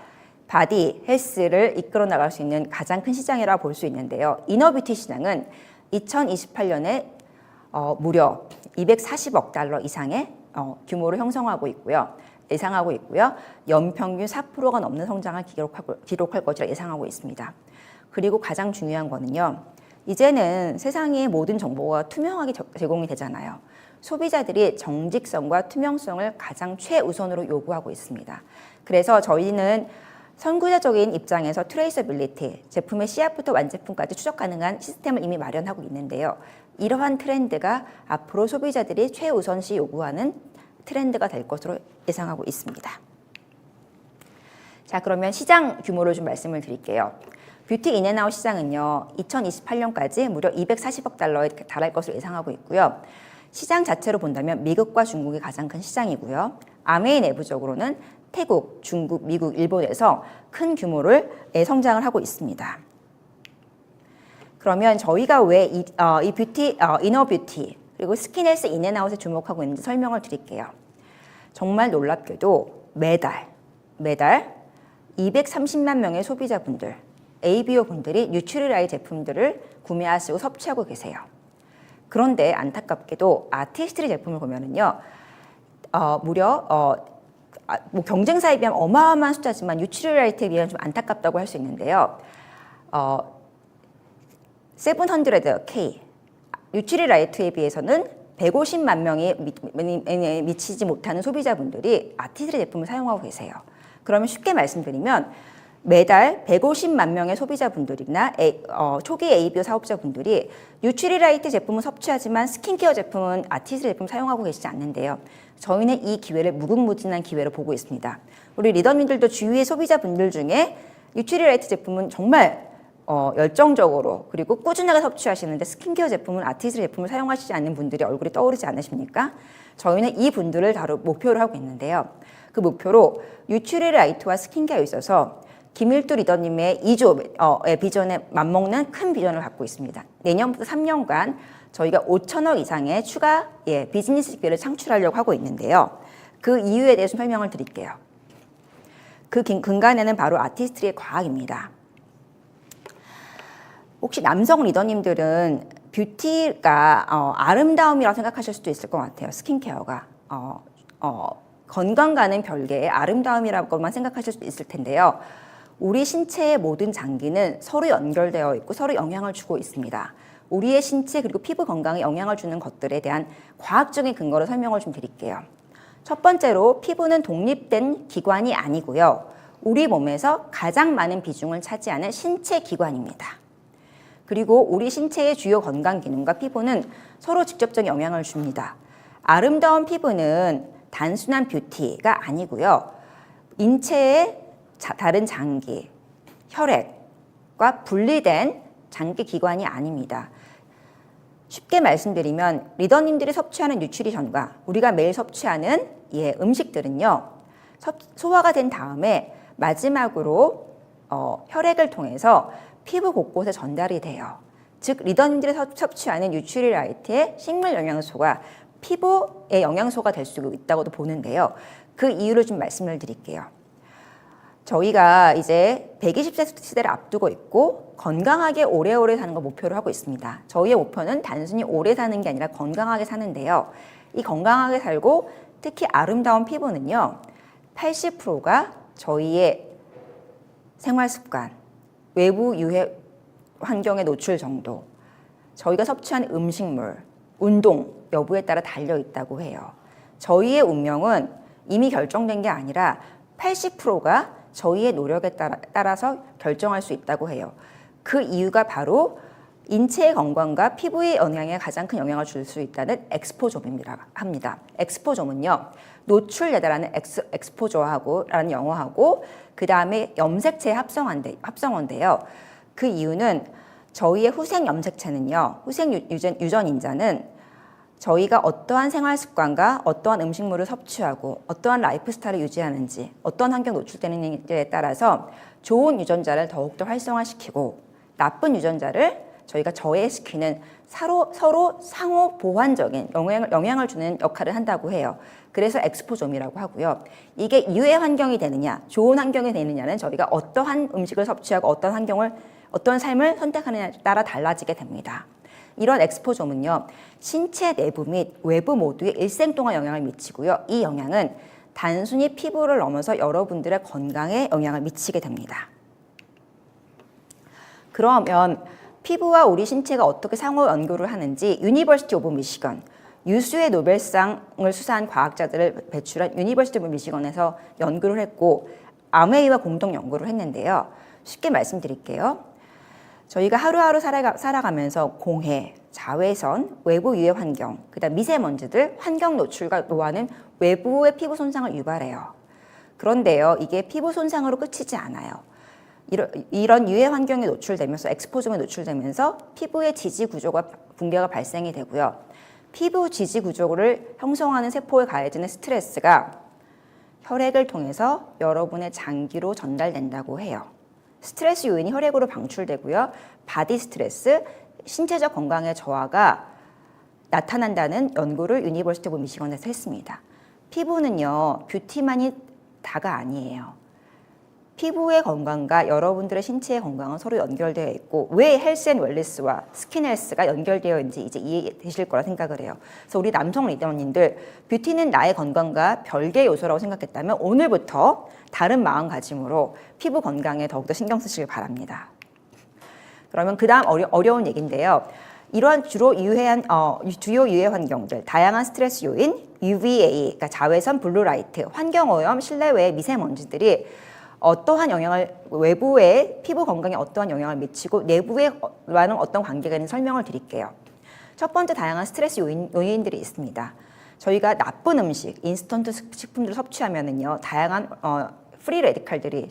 바디 헬스를 이끌어 나갈 수 있는 가장 큰 시장이라고 볼 수 있는데요. 이너뷰티 시장은 2028년에 무려 240억 달러 이상의 규모를 형성하고 있고요. 예상하고 있고요. 연평균 4%가 넘는 성장을 기록할 것이라 예상하고 있습니다. 그리고 가장 중요한 거는요. 이제는 세상의 모든 정보가 투명하게 제공이 되잖아요. 소비자들이 정직성과 투명성을 가장 최우선으로 요구하고 있습니다. 그래서 저희는 선구자적인 입장에서 트레이서빌리티, 제품의 씨앗부터 완제품까지 추적 가능한 시스템을 이미 마련하고 있는데요. 이러한 트렌드가 앞으로 소비자들이 최우선시 요구하는 트렌드가 될 것으로 예상하고 있습니다. 자, 그러면 시장 규모를 좀 말씀을 드릴게요. 뷰티 인앤아웃 시장은요, 2028년까지 무려 240억 달러에 달할 것으로 예상하고 있고요. 시장 자체로 본다면 미국과 중국이 가장 큰 시장이고요. 아메이 내부적으로는 태국, 중국, 미국, 일본에서 큰 규모를 성장을 하고 있습니다. 그러면 저희가 왜 이 뷰티, 이너 뷰티, 그리고 스킨헬스 인앤아웃에 주목하고 있는지 설명을 드릴게요. 정말 놀랍게도 매달 230만 명의 소비자분들, ABO 분들이 뉴트리라이 제품들을 구매하시고 섭취하고 계세요. 그런데 안타깝게도 아티스트리 제품을 보면은요, 무려 뭐 경쟁사에 비하면 어마어마한 숫자지만 뉴트리라이트에 비하면 좀 안타깝다고 할 수 있는데요. 700K 뉴트리라이트에 비해서는 150만 명이 미치지 못하는 소비자분들이 아티스트리 제품을 사용하고 계세요. 그러면 쉽게 말씀드리면 매달 150만 명의 소비자분들이나 초기 ABO 사업자분들이 뉴트리라이트 제품을 섭취하지만 스킨케어 제품은 아티스트리 제품 사용하고 계시지 않는데요. 저희는 이 기회를 무궁무진한 기회로 보고 있습니다. 우리 리더님들도 주위의 소비자분들 중에 뉴트리라이트 제품은 정말 열정적으로 그리고 꾸준하게 섭취하시는데 스킨케어 제품은 아티스트 제품을 사용하시지 않는 분들이 얼굴이 떠오르지 않으십니까? 저희는 이 분들을 목표로 하고 있는데요. 그 목표로 뉴트리라이트와 스킨케어에 있어서 김일두 리더님의 2조의 비전에 맞먹는 큰 비전을 갖고 있습니다. 내년부터 3년간 저희가 5천억 이상의 추가 비즈니스 기회를 창출하려고 하고 있는데요. 그 이유에 대해서 설명을 드릴게요. 그 근간에는 바로 아티스트리의 과학입니다. 혹시 남성 리더님들은 뷰티가 아름다움이라고 생각하실 수도 있을 것 같아요. 스킨케어가 건강과는 별개의 아름다움이라고만 생각하실 수도 있을 텐데요. 우리 신체의 모든 장기는 서로 연결되어 있고 서로 영향을 주고 있습니다. 우리의 신체 그리고 피부 건강에 영향을 주는 것들에 대한 과학적인 근거로 설명을 좀 드릴게요. 첫 번째로 피부는 독립된 기관이 아니고요. 우리 몸에서 가장 많은 비중을 차지하는 신체 기관입니다. 그리고 우리 신체의 주요 건강 기능과 피부는 서로 직접적인 영향을 줍니다. 아름다운 피부는 단순한 뷰티가 아니고요. 인체의 다른 장기, 혈액과 분리된 장기 기관이 아닙니다. 쉽게 말씀드리면 리더님들이 섭취하는 뉴트리션과 우리가 매일 섭취하는 음식들은요. 소화가 된 다음에 마지막으로 혈액을 통해서 피부 곳곳에 전달이 돼요. 즉 리더님들이 섭취하는 뉴트리라이트의 식물 영양소가 피부의 영양소가 될 수 있다고도 보는데요. 그 이유를 좀 말씀을 드릴게요. 저희가 이제 120세 시대를 앞두고 있고 건강하게 오래오래 사는 걸 목표로 하고 있습니다. 저희의 목표는 단순히 오래 사는 게 아니라 건강하게 사는데요. 이 건강하게 살고 특히 아름다운 피부는요. 80%가 저희의 생활 습관, 외부 유해 환경의 노출 정도, 저희가 섭취하는 음식물, 운동 여부에 따라 달려 있다고 해요. 저희의 운명은 이미 결정된 게 아니라 80%가 저희의 노력에 따라서 결정할 수 있다고 해요. 그 이유가 바로 인체의 건강과 피부의 영향에 가장 큰 영향을 줄 수 있다는 엑스포좀입니다. 합니다. 엑스포좀은요. 노출레다라는 엑스포저하고라는 영어하고 그 다음에 염색체의 합성어인데요. 그 이유는 저희의 후생 염색체는요. 후생 유전인자는 저희가 어떠한 생활 습관과 어떠한 음식물을 섭취하고 어떠한 라이프 스타일을 유지하는지 어떠한 환경 노출되는지에 따라서 좋은 유전자를 더욱더 활성화시키고 나쁜 유전자를 저희가 저해시키는 서로 상호 보완적인 영향을 주는 역할을 한다고 해요. 그래서 엑스포좀이라고 하고요. 이게 유해 환경이 되느냐, 좋은 환경이 되느냐는 저희가 어떠한 음식을 섭취하고 어떤 삶을 선택하느냐에 따라 달라지게 됩니다. 이런 엑스포좀은요, 신체 내부 및 외부 모두에 일생 동안 영향을 미치고요. 이 영향은 단순히 피부를 넘어서 여러분들의 건강에 영향을 미치게 됩니다. 그러면 피부와 우리 신체가 어떻게 상호 연구를 하는지 유니버시티 오브 미시건, 유수의 노벨상을 수상한 과학자들을 배출한 유니버시티 오브 미시건에서 연구를 했고 아메이와 공동 연구를 했는데요. 쉽게 말씀드릴게요. 저희가 하루하루 살아가면서 공해, 자외선, 외부 유해 환경, 그다음 미세먼지들, 환경 노출과 노화는 외부의 피부 손상을 유발해요. 그런데요, 이게 피부 손상으로 끝이지 않아요. 이런 유해 환경에 노출되면서 엑스포즘에 노출되면서 피부의 지지 구조가 붕괴가 발생이 되고요. 피부 지지 구조를 형성하는 세포에 가해지는 스트레스가 혈액을 통해서 여러분의 장기로 전달된다고 해요. 스트레스 요인이 혈액으로 방출되고요. 바디 스트레스, 신체적 건강의 저하가 나타난다는 연구를 유니버시티 오브 미시건에서 했습니다. 피부는요, 뷰티만이 다가 아니에요. 피부의 건강과 여러분들의 신체의 건강은 서로 연결되어 있고 왜 헬스 앤 웰리스와 스킨 헬스가 연결되어 있는지 이제 이해되실 거라 생각을 해요. 그래서 우리 남성 리더님들 뷰티는 나의 건강과 별개의 요소라고 생각했다면 오늘부터 다른 마음가짐으로 피부 건강에 더욱더 신경 쓰시길 바랍니다. 그러면 그 다음 어려운 얘기인데요. 이러한 주요 유해 환경들, 다양한 스트레스 요인, UVA, 그러니까 자외선, 블루라이트, 환경오염, 실내외의 미세먼지들이 어떠한 영향을 외부의 피부 건강에 어떠한 영향을 미치고 내부와는 어떤 관계가 있는지 설명을 드릴게요. 첫 번째 다양한 스트레스 요인들이 있습니다. 저희가 나쁜 음식, 인스턴트 식품들을 섭취하면은요 다양한 프리 레디칼들이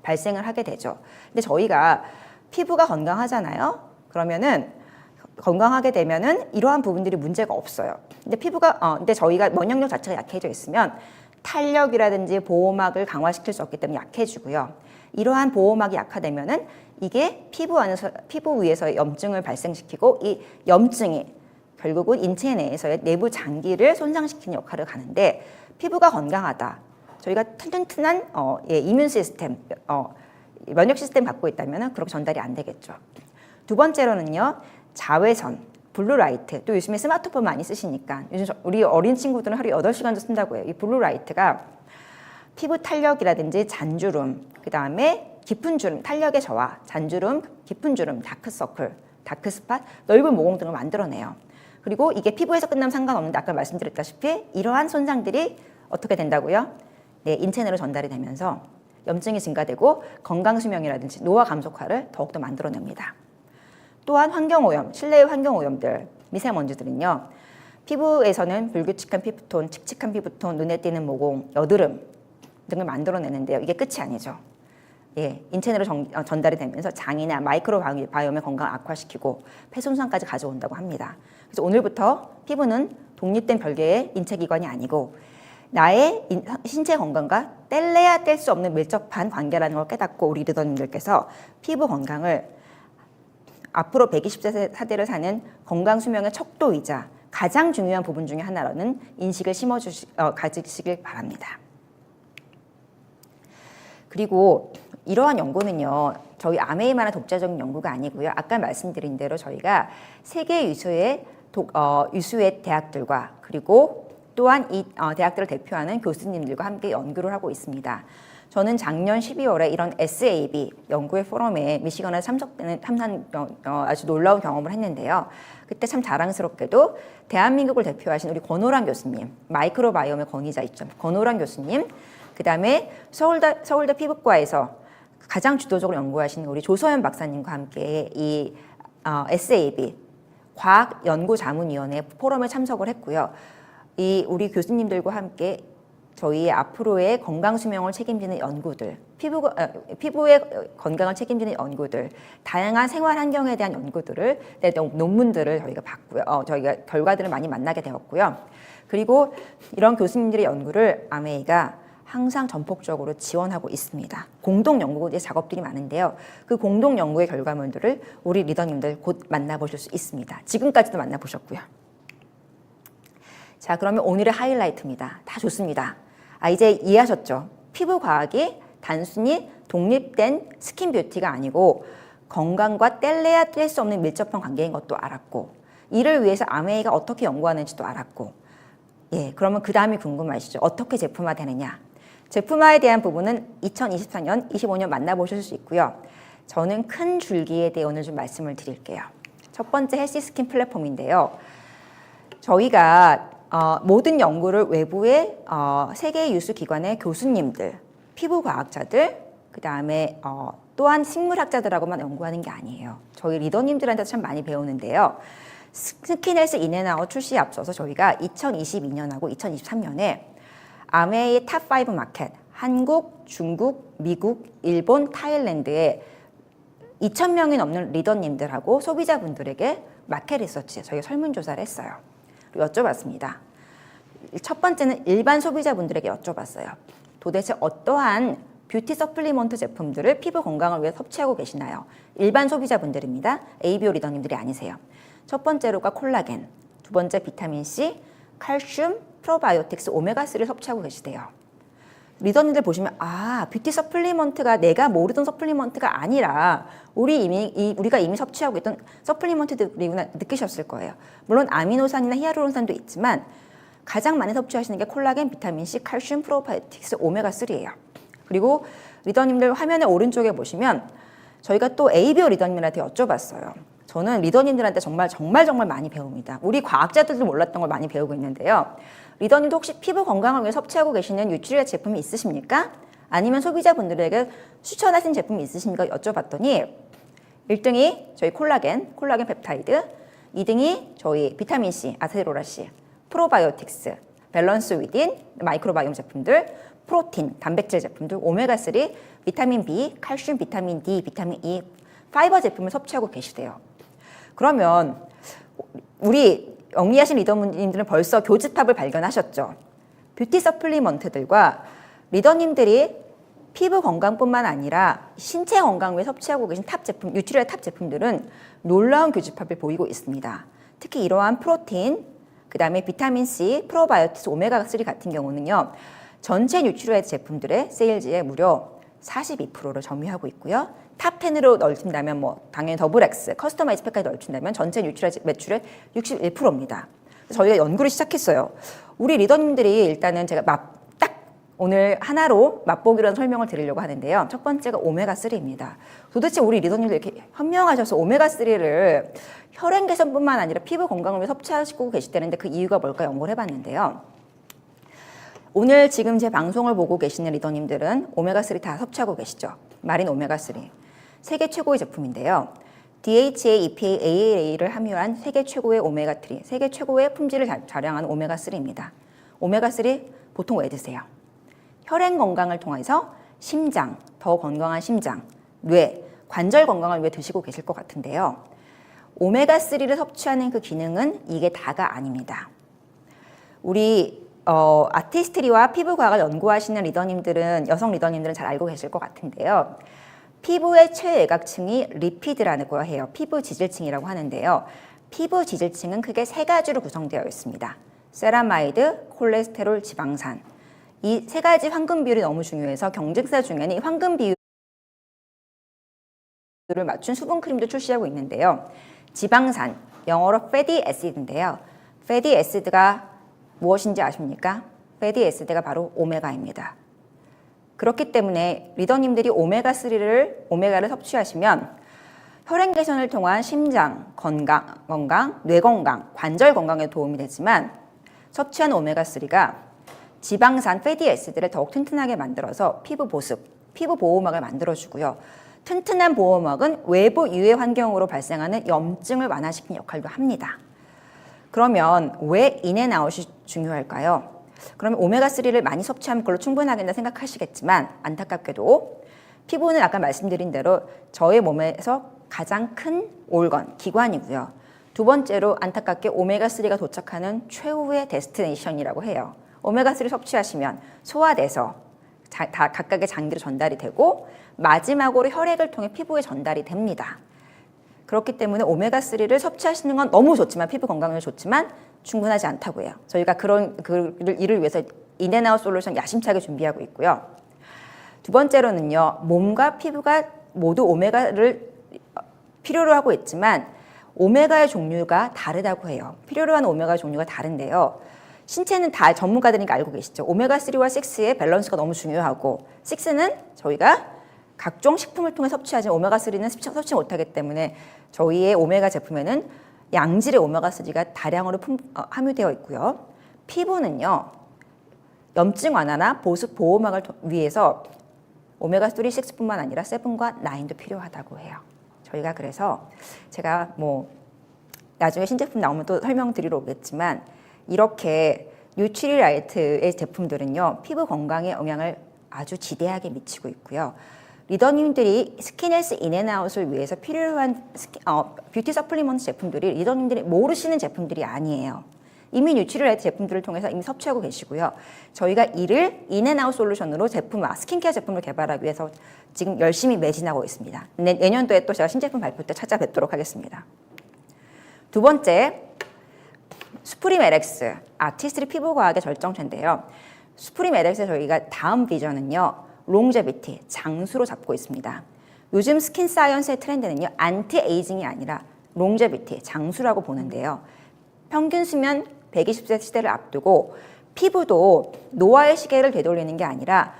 발생을 하게 되죠. 근데 저희가 피부가 건강하잖아요. 그러면은 건강하게 되면은 이러한 부분들이 문제가 없어요. 근데 근데 저희가 면역력 자체가 약해져 있으면 탄력이라든지 보호막을 강화시킬 수 없기 때문에 약해지고요. 이러한 보호막이 약화되면은 이게 피부 위에서의 염증을 발생시키고 이 염증이 결국은 인체 내에서의 내부 장기를 손상시키는 역할을 하는데 피부가 건강하다. 저희가 튼튼한 이뮨 시스템, 면역 시스템 갖고 있다면은 그렇게 전달이 안 되겠죠. 두 번째로는요, 자외선. 블루라이트, 또 요즘에 스마트폰 많이 쓰시니까 요즘 우리 어린 친구들은 하루에 8시간도 쓴다고 해요. 이 블루라이트가 피부 탄력이라든지 잔주름, 그 다음에 깊은 주름, 탄력의 저하, 잔주름, 깊은 주름, 다크서클, 다크스팟, 넓은 모공 등을 만들어내요. 그리고 이게 피부에서 끝나면 상관없는데 아까 말씀드렸다시피 이러한 손상들이 어떻게 된다고요? 네, 인체 내로 전달이 되면서 염증이 증가되고 건강수명이라든지 노화 감속화를 더욱더 만들어냅니다. 또한 환경오염, 실내의 환경오염들, 미세먼지들은요. 피부에서는 불규칙한 피부톤, 칙칙한 피부톤, 눈에 띄는 모공, 여드름 등을 만들어내는데요. 이게 끝이 아니죠. 예, 인체 내로 전달이 되면서 장이나 마이크로바이옴의 건강을 악화시키고 폐 손상까지 가져온다고 합니다. 그래서 오늘부터 피부는 독립된 별개의 인체기관이 아니고 나의 신체 건강과 뗄래야 뗄 수 없는 밀접한 관계라는 걸 깨닫고 우리 리더님들께서 피부 건강을 앞으로 120세 세대를 사는 건강 수명의 척도이자 가장 중요한 부분 중에 하나라는 인식을 가지시길 바랍니다. 그리고 이러한 연구는요, 저희 아메이만의 독자적인 연구가 아니고요. 아까 말씀드린 대로 저희가 세계 유수의 대학들과 그리고 또한 이 대학들을 대표하는 교수님들과 함께 연구를 하고 있습니다. 저는 작년 12월에 이런 SAB 연구의 포럼에 미시건에 참석되는 아주 놀라운 경험을 했는데요. 그때 참 자랑스럽게도 대한민국을 대표하신 우리 권오란 교수님, 마이크로바이옴의 권위자 있죠. 권오란 교수님, 그 다음에 서울대 피부과에서 가장 주도적으로 연구하시는 우리 조서연 박사님과 함께 이 SAB 과학연구자문위원회 포럼에 참석을 했고요. 이 우리 교수님들과 함께 저희의 앞으로의 건강 수명을 책임지는 연구들, 피부의 건강을 책임지는 연구들, 다양한 생활 환경에 대한 연구들을 논문들을 저희가 봤고요. 저희가 결과들을 많이 만나게 되었고요. 그리고 이런 교수님들의 연구를 아메이가 항상 전폭적으로 지원하고 있습니다. 공동 연구의 작업들이 많은데요. 그 공동 연구의 결과물들을 우리 리더님들 곧 만나보실 수 있습니다. 지금까지도 만나보셨고요. 자, 그러면 오늘의 하이라이트입니다. 다 좋습니다. 이제 이해하셨죠? 피부 과학이 단순히 독립된 스킨 뷰티가 아니고 건강과 뗄래야 뗄 수 없는 밀접한 관계인 것도 알았고, 이를 위해서 아메이가 어떻게 연구하는지도 알았고, 예, 그러면 그 다음이 궁금하시죠? 어떻게 제품화되느냐? 제품화에 대한 부분은 2024년, 25년 만나보실 수 있고요. 저는 큰 줄기에 대해 오늘 좀 말씀을 드릴게요. 첫 번째 헬시 스킨 플랫폼인데요. 저희가 모든 연구를 외부의 세계 유수 기관의 교수님들, 피부과학자들, 그 다음에 또한 식물학자들하고만 연구하는 게 아니에요. 저희 리더님들한테 참 많이 배우는데요. 스킨헬스 인앤아웃 출시에 앞서서 저희가 2022년하고 2023년에 아메이의 탑5 마켓, 한국, 중국, 미국, 일본, 타일랜드에 2,000명이 넘는 리더님들하고 소비자분들에게 마켓 리서치, 저희가 설문조사를 했어요. 그리고 여쭤봤습니다. 첫 번째는 일반 소비자분들에게 여쭤봤어요. 도대체 어떠한 뷰티 서플리먼트 제품들을 피부 건강을 위해 섭취하고 계시나요? 일반 소비자분들입니다. ABO 리더님들이 아니세요. 첫 번째로가 콜라겐, 두 번째 비타민C, 칼슘, 프로바이오틱스, 오메가3를 섭취하고 계시대요. 리더님들 보시면 뷰티 서플리먼트가 내가 모르던 서플리먼트가 아니라 우리가 이미 섭취하고 있던 서플리먼트들이구나 느끼셨을 거예요. 물론 아미노산이나 히알루론산도 있지만 가장 많이 섭취하시는 게 콜라겐, 비타민C, 칼슘, 프로바이오틱스, 오메가3예요. 그리고 리더님들 화면의 오른쪽에 보시면 저희가 또 ABO 리더님들한테 여쭤봤어요. 저는 리더님들한테 정말 많이 배웁니다. 우리 과학자들도 몰랐던 걸 많이 배우고 있는데요. 리더님도 혹시 피부 건강을 위해 섭취하고 계시는 뉴트리아 제품이 있으십니까? 아니면 소비자분들에게 추천하신 제품이 있으십니까? 여쭤봤더니 1등이 저희 콜라겐 펩타이드, 2등이 저희 비타민C, 아세로라C, 프로바이오틱스, 밸런스 위딘, 마이크로바이옴 제품들, 프로틴, 단백질 제품들, 오메가3, 비타민 B, 칼슘, 비타민 D, 비타민 E, 파이버 제품을 섭취하고 계시대요. 그러면 우리 영리하신 리더님들은 벌써 교집합을 발견하셨죠. 뷰티 서플리먼트들과 리더님들이 피부 건강뿐만 아니라 신체 건강을 위해 섭취하고 계신 탑 제품, 뉴트리아 탑 제품들은 놀라운 교집합을 보이고 있습니다. 특히 이러한 프로틴, 그 다음에 비타민C, 프로바이오틱스, 오메가3 같은 경우는요. 전체 뉴트리아 제품들의 세일즈의 무려 42%를 점유하고 있고요. 탑 10으로 넓힌다면 당연히 더블 X, 커스터마이즈 팩까지 넓힌다면 전체 뉴트리아 매출의 61%입니다. 저희가 연구를 시작했어요. 우리 리더님들이 일단은 제가 딱 오늘 하나로 맛보기로 설명을 드리려고 하는데요. 첫 번째가 오메가3입니다. 도대체 우리 리더님들 이렇게 현명하셔서 오메가3를 혈행 개선뿐만 아니라 피부 건강을 위해 섭취하시고 계시다는데 그 이유가 뭘까 연구를 해봤는데요. 오늘 지금 제 방송을 보고 계시는 리더님들은 오메가3 다 섭취하고 계시죠. 마린 오메가3. 세계 최고의 제품인데요. DHA, EPA, ALA를 함유한 세계 최고의 오메가3, 세계 최고의 품질을 자랑하는 오메가3입니다. 오메가3 보통 왜 드세요? 혈행 건강을 통해서 심장, 더 건강한 심장, 뇌, 관절 건강을 위해 드시고 계실 것 같은데요. 오메가3를 섭취하는 그 기능은 이게 다가 아닙니다. 우리 아티스트리와 피부과학을 연구하시는 리더님들은, 여성 리더님들은 잘 알고 계실 것 같은데요. 피부의 최외곽층이 리피드라고 해요. 피부 지질층이라고 하는데요. 피부 지질층은 크게 세 가지로 구성되어 있습니다. 세라마이드, 콜레스테롤, 지방산. 이 세 가지 황금 비율이 너무 중요해서 경쟁사 중에는 이 황금 비율을 맞춘 수분 크림도 출시하고 있는데요. 지방산, 영어로 fatty acid인데요. fatty acid가 무엇인지 아십니까? fatty acid가 바로 오메가입니다. 그렇기 때문에 리더님들이 오메가를 섭취하시면 혈행 개선을 통한 심장 건강, 뇌 건강, 관절 건강에 도움이 되지만 섭취한 오메가3가 지방산 fatty acid를 더욱 튼튼하게 만들어서 피부 보습, 피부 보호막을 만들어주고요. 튼튼한 보호막은 외부 유해 환경으로 발생하는 염증을 완화시키는 역할도 합니다. 그러면 왜 인앤아웃이 중요할까요? 그러면 오메가3를 많이 섭취하면 그걸로 충분하겠다 생각하시겠지만 안타깝게도 피부는 아까 말씀드린 대로 저의 몸에서 가장 큰 organ, 기관이고요. 두 번째로 안타깝게 오메가3가 도착하는 최후의 데스티네이션이라고 해요. 오메가3 섭취하시면 소화돼서 각각의 장기로 전달이 되고 마지막으로 혈액을 통해 피부에 전달이 됩니다. 그렇기 때문에 오메가3를 섭취하시는 건 너무 좋지만 피부 건강에 좋지만 충분하지 않다고 해요. 저희가 이를 위해서 인앤아웃 솔루션 야심차게 준비하고 있고요. 두 번째로는요. 몸과 피부가 모두 오메가를 필요로 하고 있지만 오메가의 종류가 다르다고 해요. 필요로 하는 오메가 종류가 다른데요. 신체는 다 전문가들이니까 알고 계시죠. 오메가3와 6의 밸런스가 너무 중요하고 6는 저희가 각종 식품을 통해 섭취하지 오메가3는 섭취 못하기 때문에 저희의 오메가 제품에는 양질의 오메가3가 다량으로 함유되어 있고요. 피부는요. 염증 완화나 보습 보호막을 위해서 오메가3, 6뿐만 아니라 7과 9도 필요하다고 해요. 저희가 그래서 제가 나중에 신제품 나오면 또 설명드리러 오겠지만 이렇게 뉴트리라이트의 제품들은요. 피부 건강에 영향을 아주 지대하게 미치고 있고요. 리더님들이 스킨헬스 인앤아웃을 위해서 필요한 뷰티 서플리먼트 제품들이 리더님들이 모르시는 제품들이 아니에요. 이미 뉴트리라이트 제품들을 통해서 이미 섭취하고 계시고요. 저희가 이를 인앤아웃 솔루션으로 스킨케어 제품을 개발하기 위해서 지금 열심히 매진하고 있습니다. 내년도에 또 제가 신제품 발표 때 찾아뵙도록 하겠습니다. 두 번째, 수프림 LX, 아티스트리 피부과학의 절정체인데요. 수프림 LX의 저희가 다음 비전은요, 롱제비티, 장수로 잡고 있습니다. 요즘 스킨 사이언스의 트렌드는요, 안티에이징이 아니라 롱제비티, 장수라고 보는데요. 평균 수명 120세 시대를 앞두고 피부도 노화의 시계를 되돌리는 게 아니라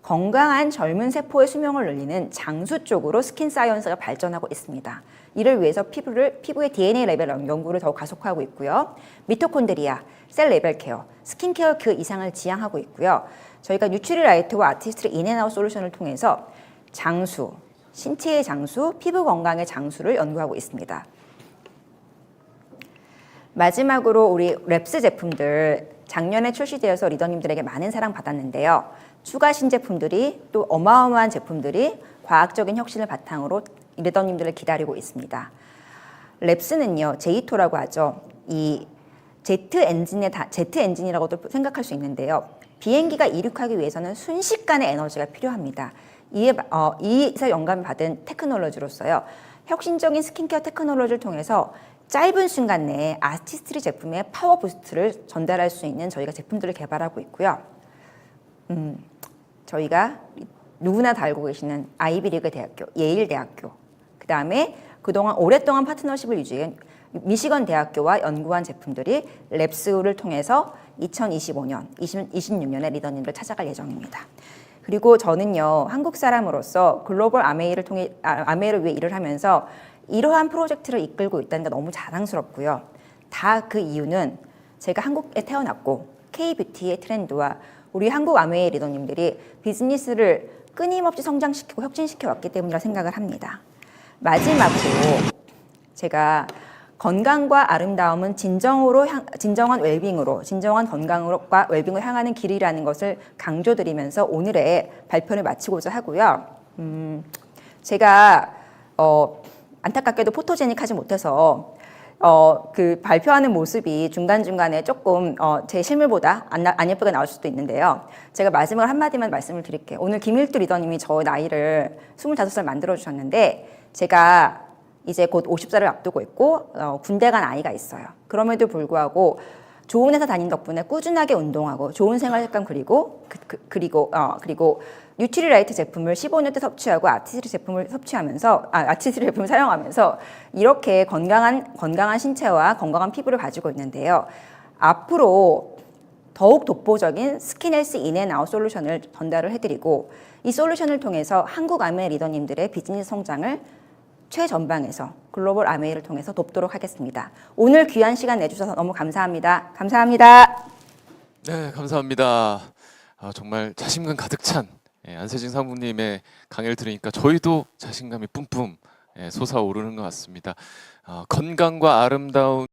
건강한 젊은 세포의 수명을 늘리는 장수 쪽으로 스킨 사이언스가 발전하고 있습니다. 이를 위해서 피부의 DNA 레벨 연구를 더욱 가속화하고 있고요. 미토콘드리아, 셀 레벨 케어, 스킨케어 그 이상을 지향하고 있고요. 저희가 뉴트리라이트와 아티스트리 인앤아웃 솔루션을 통해서 장수, 신체의 장수, 피부 건강의 장수를 연구하고 있습니다. 마지막으로 우리 랩스 제품들 작년에 출시되어서 리더님들에게 많은 사랑받았는데요. 추가 신제품들이 또 어마어마한 제품들이 과학적인 혁신을 바탕으로 리더님들을 기다리고 있습니다. 랩스는요, 제이토라고 하죠. 이 제트 엔진이라고도 생각할 수 있는데요. 비행기가 이륙하기 위해서는 순식간의 에너지가 필요합니다. 이에서 영감을 받은 테크놀로지로서요. 혁신적인 스킨케어 테크놀로지를 통해서 짧은 시간 내에 아티스트리 제품의 파워 부스트를 전달할 수 있는 저희가 제품들을 개발하고 있고요. 저희가 누구나 다 알고 계시는 아이비리그 대학교, 예일 대학교, 그 다음에 그동안 오랫동안 파트너십을 유지한 미시건 대학교와 연구한 제품들이 랩스를 통해서 2025년, 26년에 리더님들 찾아갈 예정입니다. 그리고 저는요, 한국 사람으로서 글로벌 아메이를 위해 일을 하면서 이러한 프로젝트를 이끌고 있다는 게 너무 자랑스럽고요. 다 그 이유는 제가 한국에 태어났고 K-뷰티의 트렌드와 우리 한국 아메이 리더님들이 비즈니스를 끊임없이 성장시키고 혁신시켜 왔기 때문이라 생각을 합니다. 마지막으로 제가 건강과 아름다움은 진정한 웰빙으로, 진정한 건강과 웰빙을 향하는 길이라는 것을 강조드리면서 오늘의 발표를 마치고자 하고요. 제가 안타깝게도 포토제닉하지 못해서 그 발표하는 모습이 중간중간에 조금 제 실물보다 안 예쁘게 나올 수도 있는데요. 제가 마지막으로 한마디만 말씀을 드릴게요. 오늘 김일두 리더님이 저 나이를 25살 만들어주셨는데 제가 이제 곧 50살을 앞두고 있고 군대 간 아이가 있어요. 그럼에도 불구하고 좋은 회사 다닌 덕분에 꾸준하게 운동하고 좋은 생활 습관 그리고 뉴트리라이트 제품을 15년 때 섭취하고 아티스트리 제품을 사용하면서 이렇게 건강한 신체와 건강한 피부를 가지고 있는데요. 앞으로 더욱 독보적인 스킨헬스 인앤아웃 솔루션을 전달을 해드리고 이 솔루션을 통해서 한국 아메 리더님들의 비즈니스 성장을 최전방에서 글로벌 아메이를 통해서 돕도록 하겠습니다. 오늘 귀한 시간 내주셔서 너무 감사합니다. 감사합니다. 네, 감사합니다. 정말 자신감 가득 찬 안세진 상무님의 강의를 들으니까 저희도 자신감이 뿜뿜 솟아오르는 것 같습니다. 건강과 아름다운